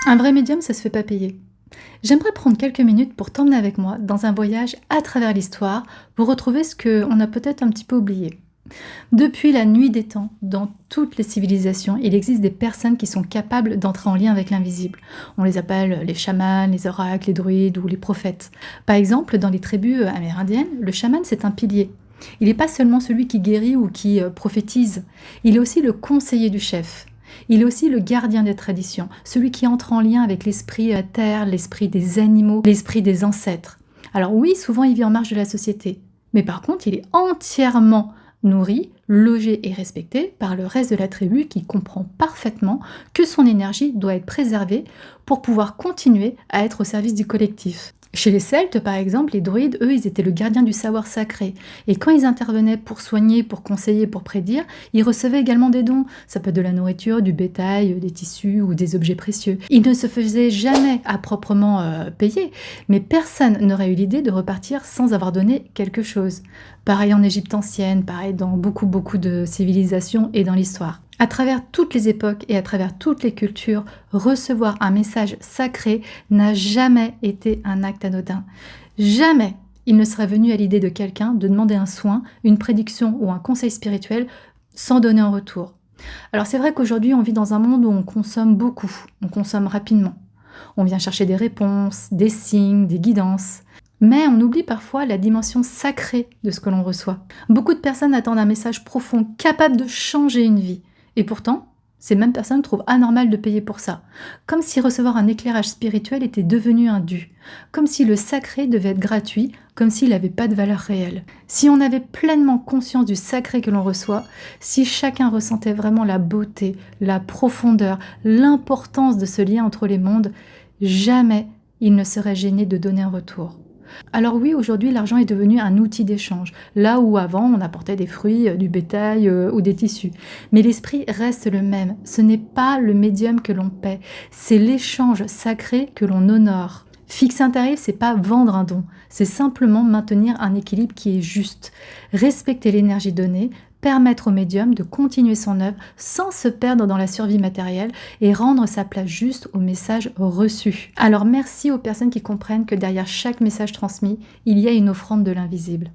Un vrai médium, ça se fait pas payer. J'aimerais prendre quelques minutes pour t'emmener avec moi dans un voyage à travers l'histoire pour retrouver ce qu'on a peut-être un petit peu oublié. Depuis la nuit des temps, dans toutes les civilisations, il existe des personnes qui sont capables d'entrer en lien avec l'invisible. On les appelle les chamans, les oracles, les druides ou les prophètes. Par exemple, dans les tribus amérindiennes, le chaman, c'est un pilier. Il n'est pas seulement celui qui guérit ou qui prophétise, il est aussi le conseiller du chef. Il est aussi le gardien des traditions, celui qui entre en lien avec l'esprit de la terre, l'esprit des animaux, l'esprit des ancêtres. Alors oui, souvent il vit en marge de la société, mais par contre il est entièrement nourri, logé et respecté par le reste de la tribu qui comprend parfaitement que son énergie doit être préservée pour pouvoir continuer à être au service du collectif. Chez les Celtes, par exemple, les druides, eux, ils étaient le gardien du savoir sacré. Et quand ils intervenaient pour soigner, pour conseiller, pour prédire, ils recevaient également des dons. Ça peut être de la nourriture, du bétail, des tissus ou des objets précieux. Ils ne se faisaient jamais à proprement payer, mais personne n'aurait eu l'idée de repartir sans avoir donné quelque chose. Pareil en Égypte ancienne, pareil dans beaucoup de civilisations et dans l'histoire. À travers toutes les époques et à travers toutes les cultures, recevoir un message sacré n'a jamais été un acte anodin. Jamais il ne serait venu à l'idée de quelqu'un de demander un soin, une prédiction ou un conseil spirituel sans donner en retour. Alors c'est vrai qu'aujourd'hui on vit dans un monde où on consomme beaucoup, on consomme rapidement. On vient chercher des réponses, des signes, des guidances. Mais on oublie parfois la dimension sacrée de ce que l'on reçoit. Beaucoup de personnes attendent un message profond, capable de changer une vie. Et pourtant, ces mêmes personnes trouvent anormal de payer pour ça. Comme si recevoir un éclairage spirituel était devenu un dû. Comme si le sacré devait être gratuit, comme s'il n'avait pas de valeur réelle. Si on avait pleinement conscience du sacré que l'on reçoit, si chacun ressentait vraiment la beauté, la profondeur, l'importance de ce lien entre les mondes, jamais il ne serait gêné de donner un retour. Alors oui, aujourd'hui, l'argent est devenu un outil d'échange, là où avant on apportait des fruits, du bétail ou des tissus. Mais l'esprit reste le même. Ce n'est pas le médium que l'on paie, c'est l'échange sacré que l'on honore. Fixer un tarif, c'est pas vendre un don, c'est simplement maintenir un équilibre qui est juste. Respecter l'énergie donnée, permettre au médium de continuer son œuvre sans se perdre dans la survie matérielle et rendre sa place juste au message reçu. Alors merci aux personnes qui comprennent que derrière chaque message transmis, il y a une offrande de l'invisible.